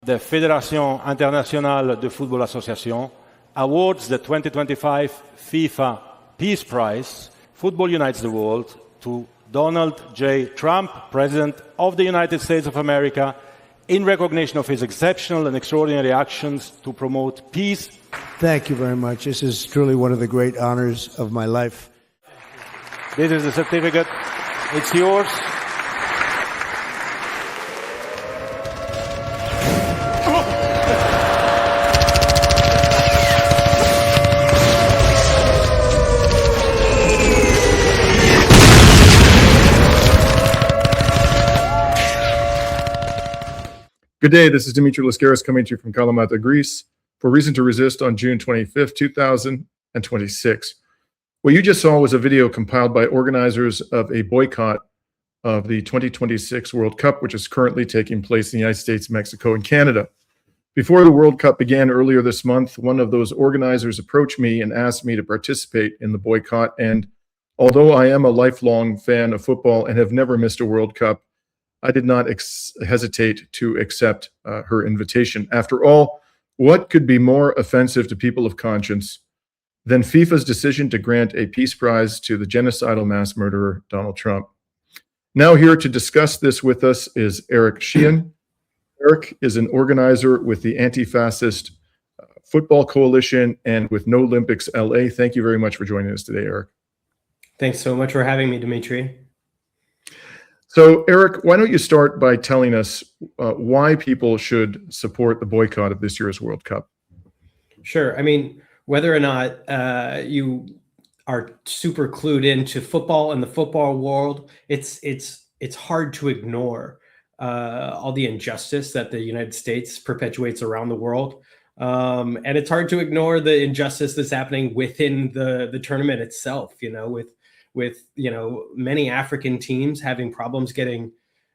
The Fédération Internationale de Football Association awards the 2025 FIFA Peace Prize, Football Unites the World, to Donald J. Trump, President of the United States of America, in recognition of his exceptional and extraordinary actions to promote peace. Thank you very much. This is truly one of the great honors of my life. This is the certificate. It's yours. Good day, this is Dimitri Lascaris coming to you from Kalamata, Greece, for Reason to Resist on June 25th, 2026. What you just saw was a video compiled by organizers of a boycott of the 2026 World Cup, which is currently taking place in the United States, Mexico, and Canada. Before the World Cup began earlier this month, one of those organizers approached me and asked me to participate in the boycott. And although I am a lifelong fan of football and have never missed a World Cup, I did not hesitate to accept her invitation. After all, what could be more offensive to people of conscience than FIFA's decision to grant a peace prize to the genocidal mass murderer, Donald Trump? Now here to discuss this with us is Eric Sheehan. Eric is an organizer with the Anti-Fascist Football Coalition and with No Olympics LA. Thank you very much for joining us today, Eric. Thanks so much for having me, Dimitri. So, Eric, why don't you start by telling us why people should support the boycott of this year's World Cup? Sure. I mean, whether or not you are super clued into football and the football world, it's hard to ignore all the injustice that the United States perpetuates around the world. And it's hard to ignore the injustice that's happening within the tournament itself, with many African teams having problems getting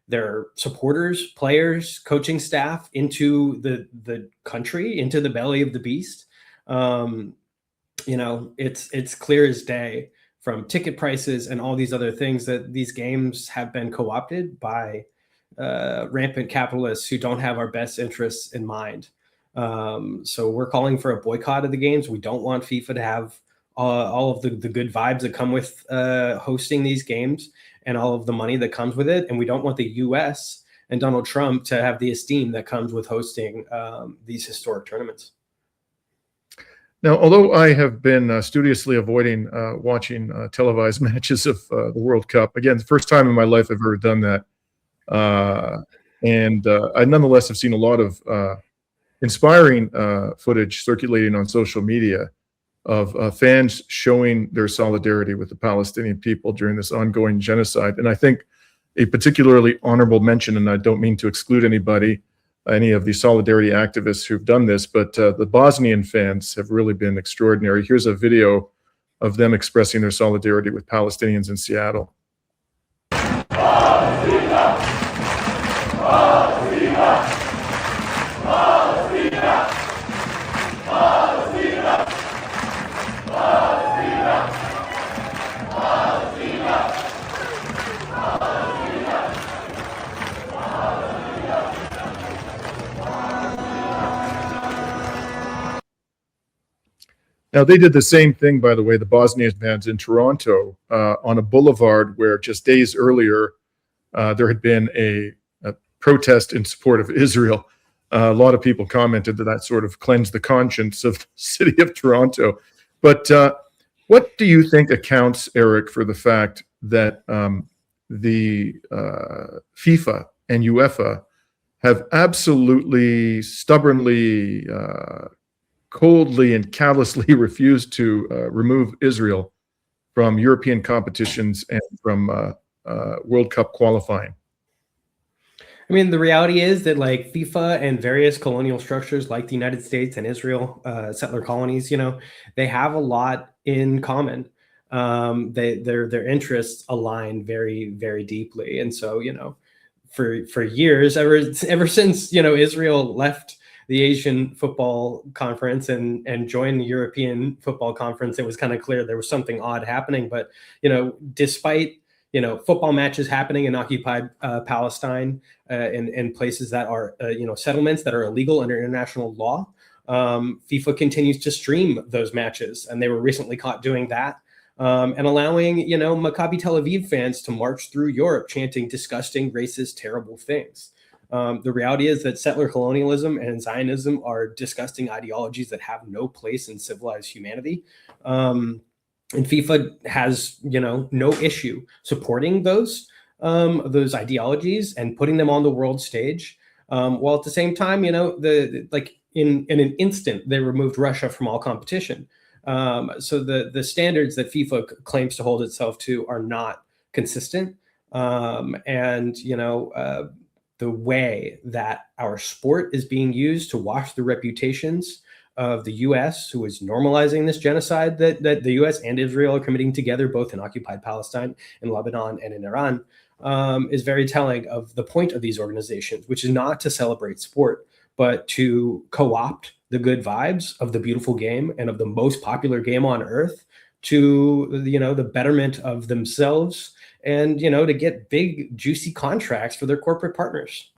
their supporters, players, coaching staff into the country, into the belly of the beast. It's clear as day from ticket prices and all these other things that these games have been co-opted by rampant capitalists who don't have our best interests in mind. So we're calling for a boycott of the games. We don't want FIFA to have all of the good vibes that come with hosting these games and all of the money that comes with it. And we don't want the US and Donald Trump to have the esteem that comes with hosting these historic tournaments. Now, although I have been studiously avoiding watching televised matches of the World Cup, again, the first time in my life I've ever done that. And I nonetheless have seen a lot of inspiring footage circulating on social media of fans showing their solidarity with the Palestinian people during this ongoing genocide. And I think a particularly honorable mention, and I don't mean to exclude anybody, any of the solidarity activists who've done this, but the Bosnian fans have really been extraordinary. Here's a video of them expressing their solidarity with Palestinians in Seattle. Palestina! Palestina! Palestina! Palestina! Now, they did the same thing, by the way, the Bosnian fans in Toronto, on a boulevard where just days earlier there had been a protest in support of Israel. A lot of people commented that sort of cleansed the conscience of the city of Toronto. But what do you think accounts, Eric, for the fact that the FIFA and UEFA have absolutely stubbornly, coldly and callously refused to remove Israel from European competitions and from World Cup qualifying? I mean, the reality is that like FIFA and various colonial structures like the United States and Israel, settler colonies, they have a lot in common. Their interests align very, very deeply. And so, for years, ever since, Israel left the Asian Football Conference and joined the European Football Conference, it was kind of clear there was something odd happening. But, despite football matches happening in occupied Palestine, in places that are, settlements that are illegal under international law. FIFA continues to stream those matches, and they were recently caught doing that, and allowing, Maccabi Tel Aviv fans to march through Europe chanting disgusting, racist, terrible things. The reality is that settler colonialism and Zionism are disgusting ideologies that have no place in civilized humanity. And FIFA has, no issue supporting those ideologies and putting them on the world stage. While at the same time, in an instant, they removed Russia from all competition. So the standards that FIFA claims to hold itself to are not consistent. The way that our sport is being used to wash the reputations of the U.S., who is normalizing this genocide that the U.S. and Israel are committing together, both in occupied Palestine, in Lebanon, and in Iran, is very telling of the point of these organizations, which is not to celebrate sport, but to co-opt the good vibes of the beautiful game and of the most popular game on earth to, the betterment of themselves, and, to get big, juicy contracts for their corporate partners.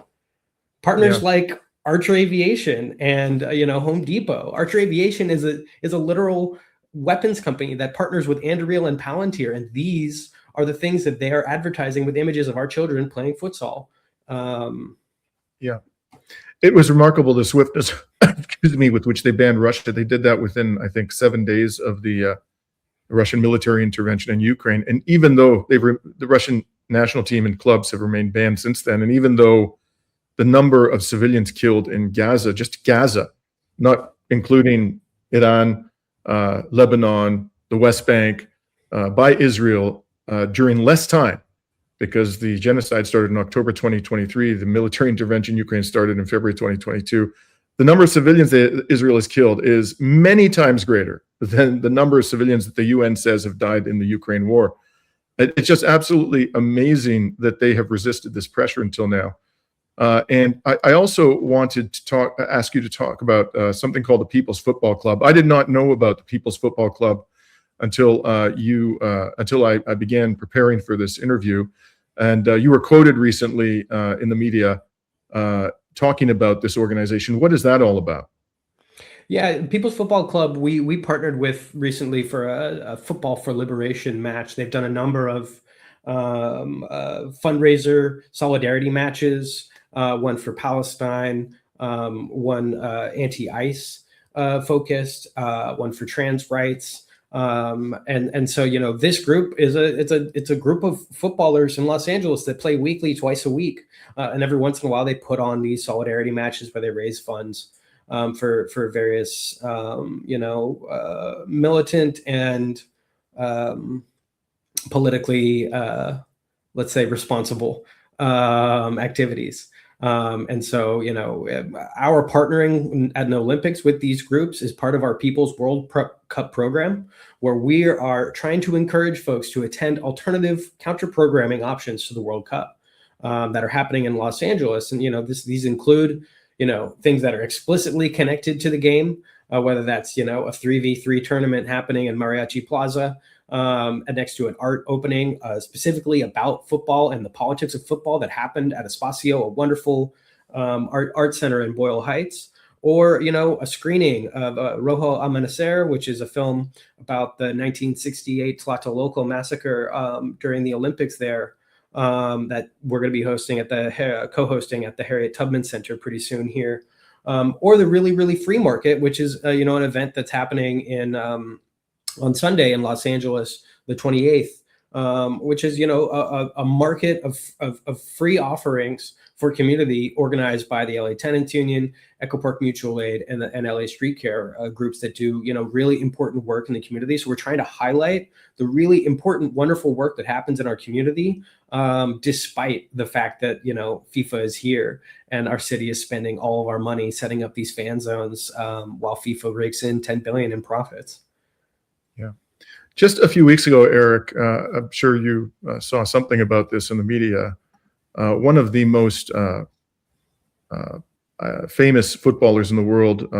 Like Archer Aviation and, Home Depot. Archer Aviation is a literal weapons company that partners with Anduril and Palantir. And these are the things that they are advertising with images of our children playing futsal. Yeah. It was remarkable, the swiftness, with which they banned Russia. They did that within, I think, 7 days of the Russian military intervention in Ukraine. And even though the Russian national team and clubs have remained banned since then, and even though the number of civilians killed in Gaza, just Gaza, not including Iran, Lebanon, the West Bank, by Israel during less time, because the genocide started in October 2023, the military intervention in Ukraine started in February 2022. The number of civilians that Israel has killed is many times greater than the number of civilians that the UN says have died in the Ukraine war. It's just absolutely amazing that they have resisted this pressure until now. And I also wanted to ask you to talk about something called the People's Football Club. I did not know about the People's Football Club until I began preparing for this interview. And you were quoted recently in the media talking about this organization. What is that all about? Yeah, People's Football Club, we partnered with recently for a Football for Liberation match. They've done a number of fundraiser solidarity matches, one for Palestine, one anti-ICE focused, one for trans rights. And so, this group is a group of footballers in Los Angeles that play weekly, twice a week. And every once in a while they put on these solidarity matches where they raise funds for various, militant and politically, let's say, responsible activities. And so, our partnering at the Olympics with these groups is part of our People's World Cup program, where we are trying to encourage folks to attend alternative counter-programming options to the World Cup that are happening in Los Angeles. And, these include, things that are explicitly connected to the game, whether that's, a 3v3 tournament happening in Mariachi Plaza, and next to an art opening specifically about football and the politics of football that happened at Espacio, a wonderful art center in Boyle Heights, or, a screening of Rojo Amanecer, which is a film about the 1968 Tlatelolco massacre during the Olympics there, that we're going to be hosting at co-hosting at the Harriet Tubman Center pretty soon here, or the Really, Really Free Market, which is, an event that's happening on Sunday in Los Angeles, the 28th, which is, a market of free offerings for community organized by the LA Tenants Union, Echo Park Mutual Aid, and LA Street Care groups that do, really important work in the community. So we're trying to highlight the really important, wonderful work that happens in our community, despite the fact that, FIFA is here and our city is spending all of our money setting up these fan zones while FIFA rakes in $10 billion in profits. Yeah. Just a few weeks ago, Eric, I'm sure you saw something about this in the media. One of the most famous footballers in the world,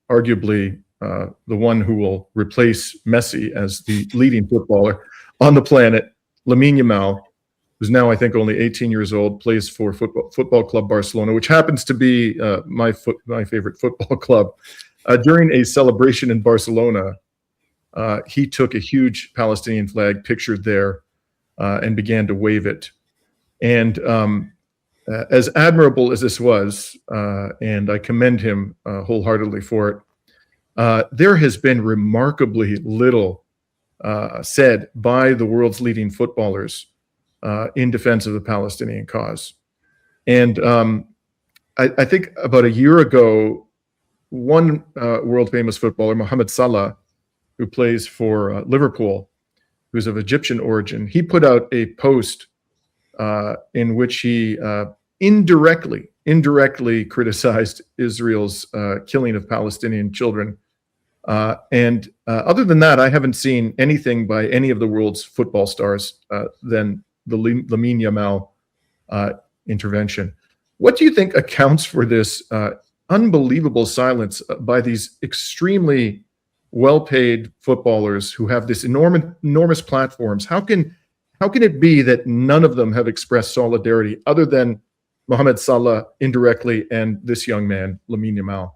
arguably the one who will replace Messi as the leading footballer on the planet, Lamine Yamal, who's now, I think, only 18 years old, plays for Football Club Barcelona, which happens to be my favorite football club. During a celebration in Barcelona, he took a huge Palestinian flag pictured there and began to wave it. And as admirable as this was, and I commend him wholeheartedly for it, there has been remarkably little said by the world's leading footballers in defense of the Palestinian cause. And I think about a year ago, one world famous footballer, Mohamed Salah, who plays for Liverpool, who's of Egyptian origin, he put out a post in which he indirectly criticized Israel's killing of Palestinian children. And other than that, I haven't seen anything by any of the world's football stars than the Lamine Yamal intervention. What do you think accounts for this unbelievable silence by these extremely well-paid footballers who have this enormous platforms? How can it be that none of them have expressed solidarity other than Mohamed Salah indirectly and this young man, Lamine Yamal?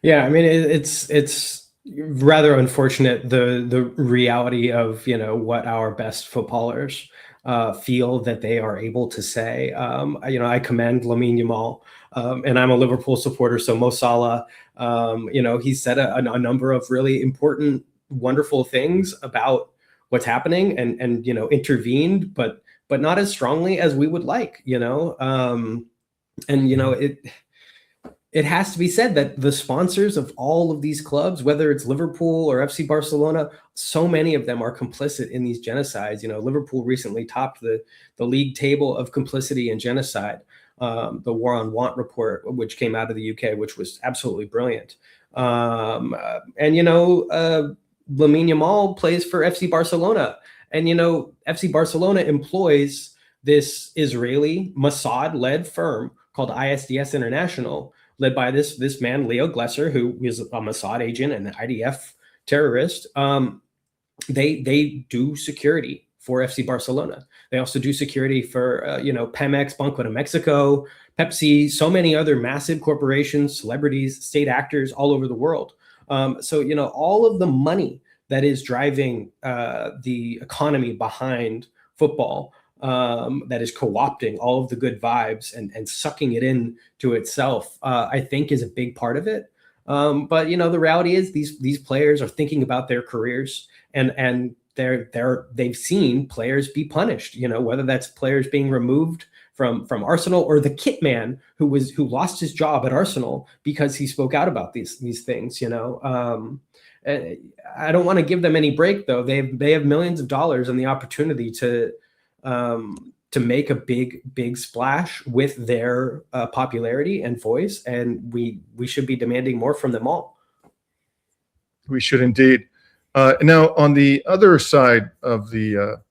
Yeah, I mean, it's rather unfortunate, the reality of, what our best footballers feel that they are able to say. I commend Lamine Yamal, and I'm a Liverpool supporter, so Mo Salah, he said a number of really important, wonderful things about what's happening and intervened, but not as strongly as we would like, it has to be said that the sponsors of all of these clubs, whether it's Liverpool or FC Barcelona, so many of them are complicit in these genocides. Liverpool recently topped the league table of complicity in genocide, the War on Want report, which came out of the UK, which was absolutely brilliant. Lamine Yamal plays for FC Barcelona. And, FC Barcelona employs this Israeli Mossad-led firm called ISDS International, led by this man, Leo Glesser, who is a Mossad agent and an IDF terrorist. They do security for FC Barcelona. They also do security for, Pemex, Banco de Mexico, Pepsi, so many other massive corporations, celebrities, state actors all over the world. So, all of the money that is driving the economy behind football, that is co-opting all of the good vibes and sucking it in to itself, I think is a big part of it. But the reality is these players are thinking about their careers, and they've seen players be punished, whether that's players being removed from Arsenal or the kit man who lost his job at Arsenal because he spoke out about these things. I don't want to give them any break, though. They have millions of dollars and the opportunity to make a big splash with their popularity and voice, and we should be demanding more from them all. We should indeed. Now, on the other side of the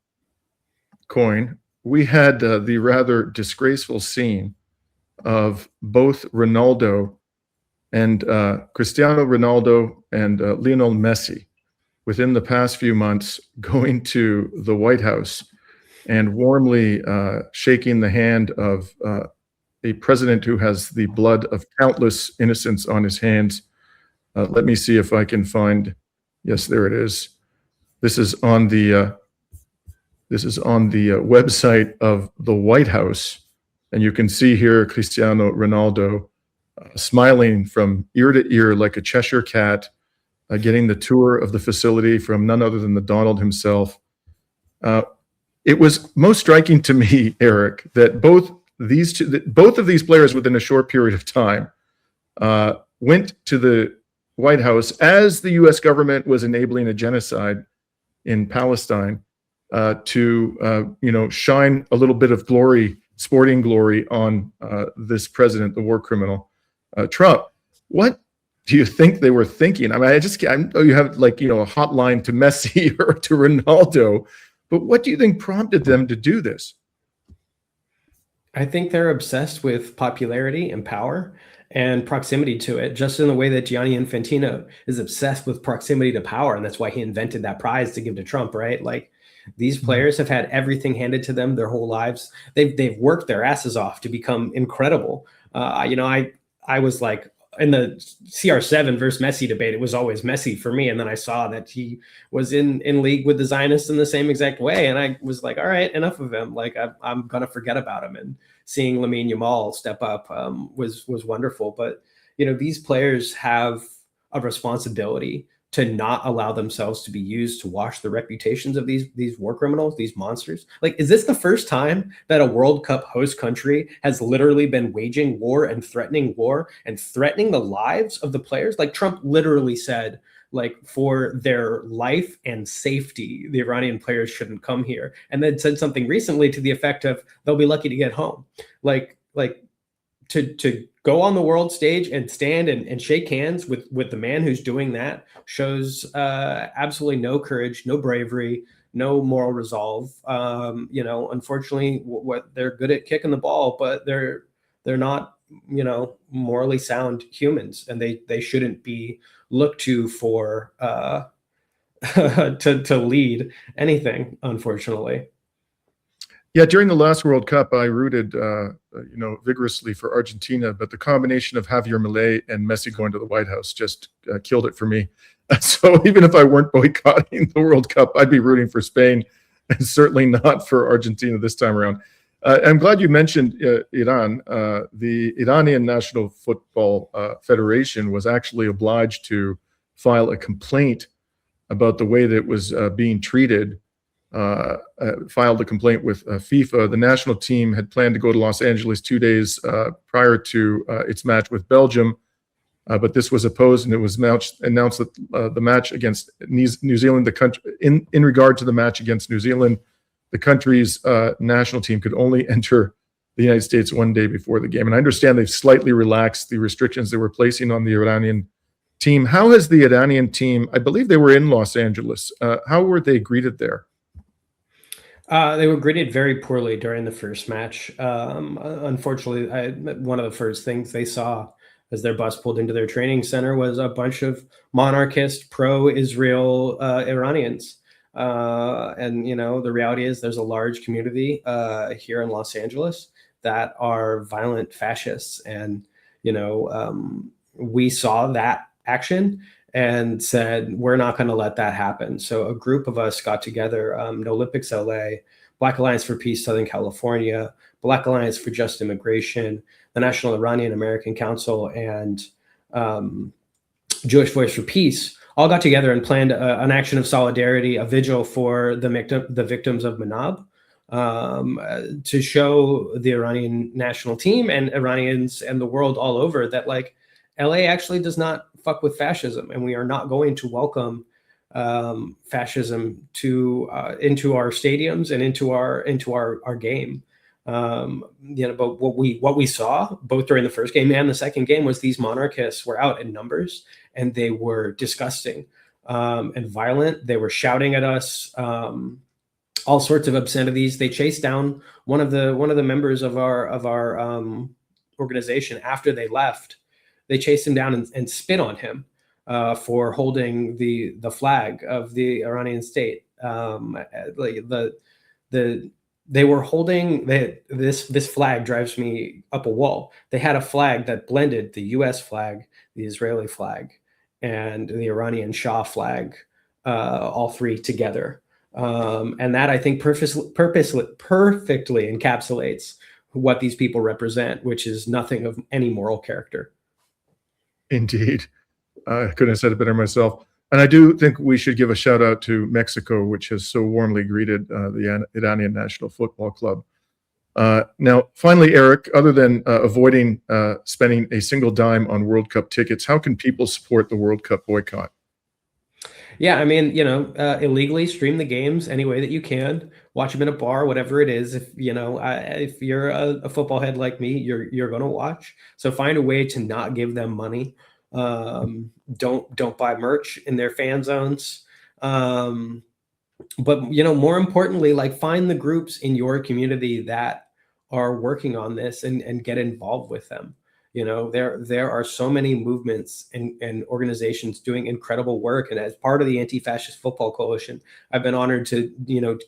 coin, we had the rather disgraceful scene of both Ronaldo and Cristiano Ronaldo and Lionel Messi within the past few months going to the White House and warmly shaking the hand of a president who has the blood of countless innocents on his hands. Let me see if I can find. Yes, there it is. This is on the website of the White House, and you can see here Cristiano Ronaldo smiling from ear to ear like a Cheshire cat, getting the tour of the facility from none other than the Donald himself. It was most striking to me, Eric, that both of these players within a short period of time went to the White House as the U.S. government was enabling a genocide in Palestine to shine a little bit of glory, sporting glory, on this president, the war criminal, Trump. What do you think they were thinking? I mean, I know you have a hotline to Messi or to Ronaldo, but what do you think prompted them to do this? I think they're obsessed with popularity and power and proximity to it, just in the way that Gianni Infantino is obsessed with proximity to power. And that's why he invented that prize to give to Trump, right? Like, These players have had everything handed to them their whole lives. They've worked their asses off to become incredible. I was like, in the CR7 versus Messi debate, it was always Messi for me. And then I saw that he was in league with the Zionists in the same exact way. And I was like, all right, enough of him. Like, I'm going to forget about him. And seeing Lamine Yamal step up was wonderful. But, these players have a responsibility to not allow themselves to be used to wash the reputations of these war criminals, these monsters. Like, is this the first time that a World Cup host country has literally been waging war and threatening the lives of the players? Like, Trump literally said, like, for their life and safety, the Iranian players shouldn't come here. And then said something recently to the effect of, they'll be lucky to get home. Like to go on the world stage and stand and shake hands with the man who's doing that shows absolutely no courage, no bravery, no moral resolve. Unfortunately, what they're good at kicking the ball, but they're not, morally sound humans, and they shouldn't be looked to for to lead anything, unfortunately. Yeah, during the last World Cup, I rooted, vigorously for Argentina, but the combination of Javier Milei and Messi going to the White House just killed it for me. So even if I weren't boycotting the World Cup, I'd be rooting for Spain, and certainly not for Argentina this time around. I'm glad you mentioned Iran. The Iranian National Football Federation was actually obliged to file a complaint about the way that it was being treated. Filed a complaint with FIFA. The national team had planned to go to Los Angeles 2 days prior to its match with Belgium, but this was opposed, and it was announced that the match against New Zealand, the country, in regard to the match against New Zealand, the country's national team could only enter the United States 1 day before the game. And I understand they've slightly relaxed the restrictions they were placing on the Iranian team. How has the Iranian team, I believe they were in Los Angeles, how were they greeted there? They were greeted very poorly during the first match. Unfortunately, one of the first things they saw as their bus pulled into their training center was a bunch of monarchist, pro-Israel Iranians. And, the reality is there's a large community here in Los Angeles that are violent fascists. And, we saw that action and said, we're not going to let that happen. So a group of us got together, No Olympics LA, Black Alliance for Peace Southern California, Black Alliance for Just Immigration, the National Iranian American Council, and Jewish Voice for Peace, all got together and planned an action of solidarity, a vigil for the victims of Manab, to show the Iranian national team and Iranians and the world all over that, like, LA actually does not fuck with fascism, and we are not going to welcome fascism into our stadiums and into our game. But what we saw both during the first game and the second game was these monarchists were out in numbers, and they were disgusting and violent. They were shouting at us all sorts of obscenities. They chased down one of the members of our organization after they left. They chased him down and spit on him for holding the flag of the Iranian state. They were holding this flag drives me up a wall. They had a flag that blended the U.S. flag, the Israeli flag, and the Iranian Shah flag, all three together. And that, I think, perfectly encapsulates what these people represent, which is nothing of any moral character. Indeed. I couldn't have said it better myself. And I do think we should give a shout out to Mexico, which has so warmly greeted the Iranian National Football Club. Now, finally, Eric, other than avoiding spending a single dime on World Cup tickets, how can people support the World Cup boycott? Yeah, I mean, illegally stream the games any way that you can. Watch them in a bar, whatever it is. If you're a football head like me, you're going to watch. So find a way to not give them money. Don't buy merch in their fan zones. But more importantly, like, find the groups in your community that are working on this and get involved with them. There are so many movements and organizations doing incredible work. And as part of the Anti-Fascist Football Coalition, I've been honored to,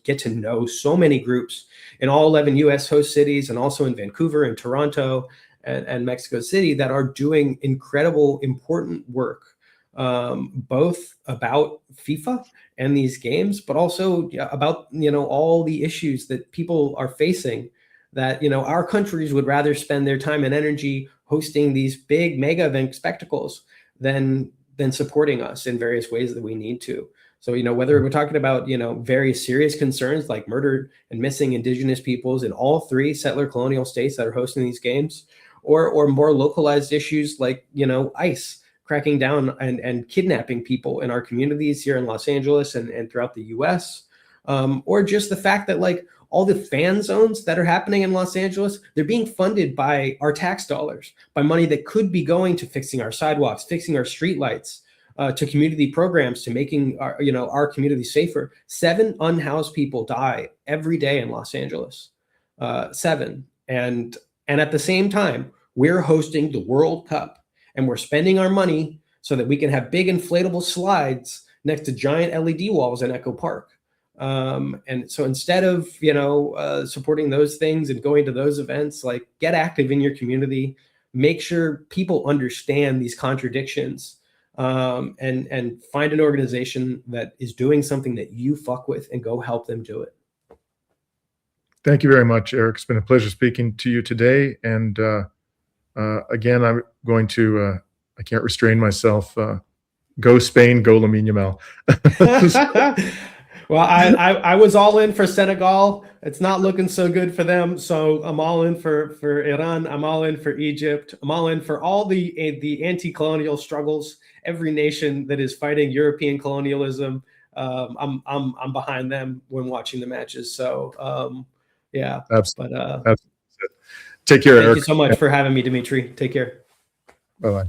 get to know so many groups in all 11 US host cities, and also in Vancouver and Toronto and Mexico City, that are doing incredible, important work, both about FIFA and these games, but also about, all the issues that people are facing, that, our countries would rather spend their time and energy hosting these big mega event spectacles than supporting us in various ways that we need to. So, whether we're talking about, very serious concerns like murdered and missing Indigenous peoples in all 3 settler colonial states that are hosting these games, or more localized issues like, ICE cracking down and kidnapping people in our communities here in Los Angeles and throughout the US, or just the fact that, like, all the fan zones that are happening in Los Angeles, they're being funded by our tax dollars, by money that could be going to fixing our sidewalks, fixing our streetlights, to community programs, to making our community safer. 7 unhoused people die every day in Los Angeles. 7. And at the same time, we're hosting the World Cup, and we're spending our money so that we can have big inflatable slides next to giant LED walls in Echo Park. And so instead of, supporting those things and going to those events, like, get active in your community, make sure people understand these contradictions, and find an organization that is doing something that you fuck with, and go help them do it. Thank you very much, Eric. It's been a pleasure speaking to you today. And again, I'm going to, I can't restrain myself. Go Spain, go Lamine Yamal. Well, I was all in for Senegal. It's not looking so good for them. So I'm all in for Iran. I'm all in for Egypt. I'm all in for all the anti-colonial struggles. Every nation that is fighting European colonialism, I'm behind them when watching the matches. So yeah. Absolutely. But Absolutely. Take care, Eric. Thank you so much for having me, Dimitri. Take care. Bye-bye.